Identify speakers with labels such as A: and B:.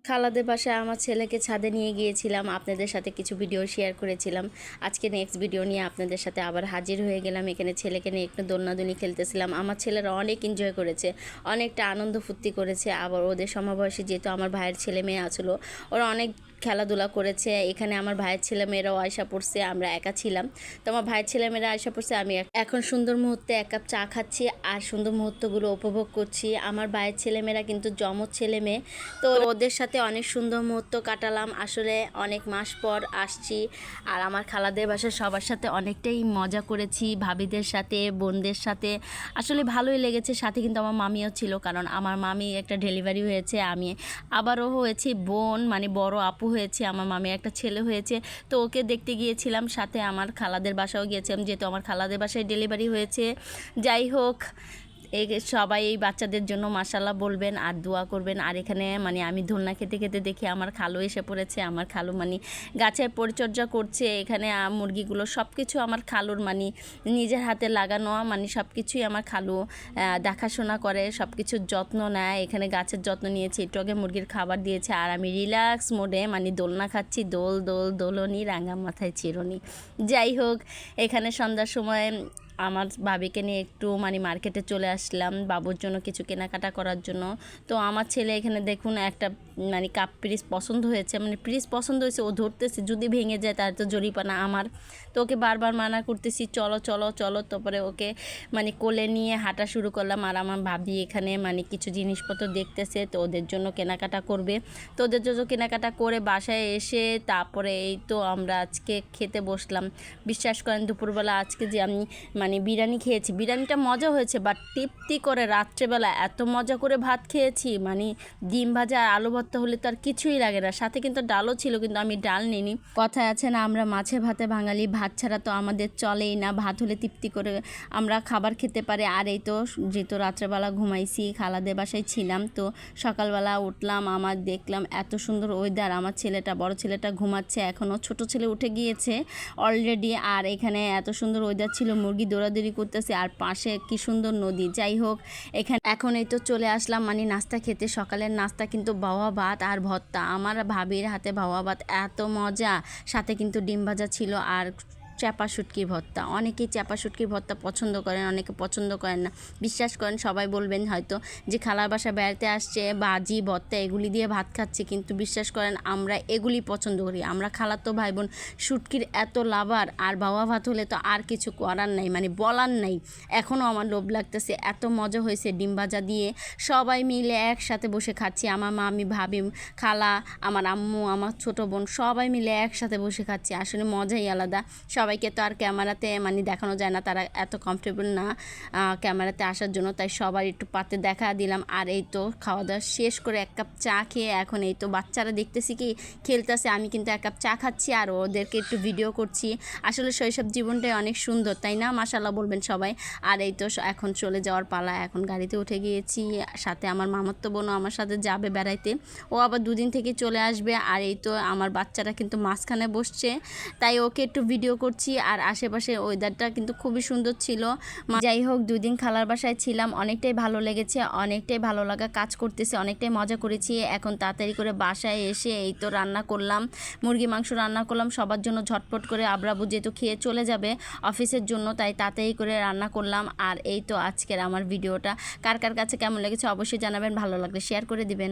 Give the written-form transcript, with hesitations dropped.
A: খালাদের বাসায় আমার ছেলেকে ছাদে নিয়ে গিয়েছিলাম, আপনাদের সাথে কিছু ভিডিও শেয়ার করেছিলাম। আজকে নেক্সট ভিডিও নিয়ে আপনাদের সাথে আবার হাজির হয়ে গেলাম। এখানে ছেলেকে নিয়ে একটু দোলনাদুলি খেলতেছিলাম। আমার ছেলেরা অনেক এনজয় করেছে, অনেকটা আনন্দ ফুর্তি করেছে। আবার ওদের সমবয়সী যেহেতু আমার ভাইয়ের ছেলে মেয়ে আসলো, ওরা অনেক খেলাধুলা করেছে। এখানে আমার ভাইয়ের ছেলেমেয়েরাও আয়সা পড়ছে, আমরা একা ছিলাম। তো আমার ভাইয়ের ছেলেমেয়েরা আয়সা পড়ছে, আমি এখন সুন্দর মুহূর্তে এক কাপ চা খাচ্ছি আর সুন্দর মুহূর্তগুলো উপভোগ করছি। আমার ভাইয়ের ছেলেমেয়েরা কিন্তু জমজ ছেলে মেয়ে, তো ওদের সাথে অনেক সুন্দর মুহূর্ত কাটালাম। আসলে অনেক মাস পর আসছি আর আমার খালাদের বাসায় সবার সাথে অনেকটাই মজা করেছি, ভাবিদের সাথে, বোনদের সাথে। আসলে ভালোই লেগেছে। সাথে কিন্তু আমার মামিও ছিল, কারণ আমার মামি একটা ডেলিভারি হয়েছে, আমি আবারও হয়েছি বোন, মানে বড় আপু হয়েছে, আমার মামির একটা ছেলে হয়েছে। তো ওকে দেখতে গিয়েছিলাম, সাথে আমার খালাদের বাসাও গিয়েছিলাম, যেহেতু আমার খালাদের বাসায় ডেলিভারি হয়েছে। যাই হোক, এই সবাই এই বাচ্চাদের জন্য মাশাআল্লাহ বলবেন আর দোয়া করবেন। আর এখানে মানে আমি দোলনা খেতে খেতে দেখি আমার খালু এসে পড়েছে। আমার খালু মানে গাছের পরিচর্যা করছে। এখানে মুরগিগুলো সব কিছু আমার খালুর মানে নিজের হাতে লাগানো, মানে সব কিছুই আমার খালু দেখাশোনা করে, সব কিছুর যত্ন নেয়। এখানে গাছের যত্ন নিয়েছে, একটু আগে মুরগির খাবার দিয়েছে আর আমি রিল্যাক্স মোডে মানে দোলনা খাচ্ছি। দোল দোল দোলনি, রাঙা মাথায় চিরুনি। যাই হোক, এখানে সন্ধ্যার সময় আমার ভাবিকে নিয়ে একটু মানে মার্কেটে চলে আসলাম বাবুর জন্য কিছু কেনাকাটা করার জন্য। তো আমার ছেলে এখানে দেখুন একটা মানে কাপ পিস পছন্দ হয়েছে, মানে পিস পছন্দ হয়েছে, ও ধরতেছে, যদি ভেঙে যায় তার তো জরিপানা আমার। তো ওকে বারবার মানা করতেছি, চলো চলো চলো। তারপরে ওকে মানে কোলে নিয়ে হাঁটা শুরু করলাম। আর আমার ভাবি এখানে মানে কিছু জিনিসপত্র দেখতেছে, তো ওদের জন্য কেনাকাটা করবে। তো ওদের জন্য কেনাকাটা করে বাসায় এসে তারপরে এই তো আমরা আজকে খেতে বসলাম। বিশ্বাস করেন দুপুরবেলা আজকে যে আমি মানে বিরিয়ানি খেয়েছি, বিরিয়ানিটা মজা হয়েছে, বাট তৃপ্তি করে রাত্রেবেলা এত মজা করে ভাত খেয়েছি, মানে ডিম ভাজা আর আলু ভর্তা হলে তো আর কিছুই লাগে না। সাথে কিন্তু ডালও ছিল, কিন্তু আমি ডাল নিইনি। কথায় আছে না, আমরা মাছে ভাতে বাঙালি, ভাত ছাড়া তো আমাদের চলেই না। ভাত হলে তৃপ্তি করে আমরা খাবার খেতে পারি। আর এই তো যেহেতু রাত্রেবেলা ঘুমাইছি, খালাদের বাসায় ছিলাম, তো সকালবেলা উঠলাম, আমার দেখলাম এত সুন্দর ওয়েদার। আমার ছেলেটা, বড় ছেলেটা ঘুমাচ্ছে এখনও, ছোট ছেলে উঠে গিয়েছে অলরেডি। আর এখানে এত সুন্দর ওয়েদার ছিল, মুরগি দৌড়াদৌড়ি করতেছে আর পাশে কি সুন্দর নদী। যাই হোক, এখানে এখন এই তো চলে আসলাম মানে নাস্তা খেতে। সকালের নাস্তা কিন্তু বাওয়া ভাত আর ভর্তা, আমার ভাবির হাতে বাওয়া ভাত এত মজা, সাথে কিন্তু ডিম ভাজা ছিল আর চাপা শুটকি ভর্তা। অনেকেই চাপা শুটকি ভর্তা পছন্দ করেন, অনেকে পছন্দ করেন না। বিশ্বাস করেন সবাই বলবেন হয়তো যে খালার বাসায় বেড়াতে আসছে, ভাজি ভর্তা এগুলি দিয়ে ভাত খাচ্ছে, কিন্তু বিশ্বাস করেন আমরা এগুলি পছন্দ করি। আমরা খালাতো ভাই বোন শুটকির এত লাভার, আর বাওয়া ভাত হলে তো আর কিছু করার নাই, মানে বলার নাই। এখনও আমার লোভ লাগতেছে, এত মজা হয়েছে ডিম ভাজা দিয়ে। সবাই মিলে একসাথে বসে খাচ্ছি, আমার মা, আমি, ভাবি, খালা, আমার আম্মু, আমার ছোটো বোন, সবাই মিলে একসাথে বসে খাচ্ছি। আসলে মজাই আলাদা। সবাইকে তো আর ক্যামেরাতে মানে দেখানো যায় না, তারা এত কমফর্টেবল না ক্যামেরাতে আসার জন্য, তাই সবার একটু পাতে দেখা দিলাম। আর এই তো খাওয়া দাওয়া শেষ করে এক কাপ চা খেয়ে এখন এই তো বাচ্চারা দেখতেছি কি খেলতেছে, আমি কিন্তু এক কাপ চা খাচ্ছি আর ওদেরকে একটু ভিডিও করছি। আসলে শৈশব জীবনটাই অনেক সুন্দর, তাই না? মাশাআল্লাহ বলবেন সবাই। আর এই তো এখন চলে যাওয়ার পালা, এখন গাড়িতে উঠে গিয়েছি। সাথে আমার মামাতো বোনও আমার সাথে যাবে বেড়াইতে, ও আবার দুদিন থেকে চলে আসবে। আর এই তো আমার বাচ্চারা কিন্তু মাঝখানে বসছে, তাই ওকে একটু ভিডিও করছি। আর আশেপাশে ওয়েদারটা কিন্তু খুবই সুন্দর ছিল। যাই হোক, দুদিন খালার বাসায় ছিলাম, অনেকটাই ভালো লেগেছে, অনেকটাই ভালো লাগা কাজ করতেছে, অনেকটাই মজা করেছি। এখন তাড়াতাড়ি করে বাসায় এসে এই তো রান্না করলাম, মুরগি মাংস রান্না করলাম সবার জন্য ঝটপট করে। আবরাবু যেহেতু খেয়ে চলে যাবে অফিসের জন্য, তাই তাড়াতাড়ি করে রান্না করলাম। আর এই তো আজকের আমার ভিডিওটা কার কার কাছে কেমন লেগেছে অবশ্যই জানাবেন, ভালো লাগলে শেয়ার করে দিবেন।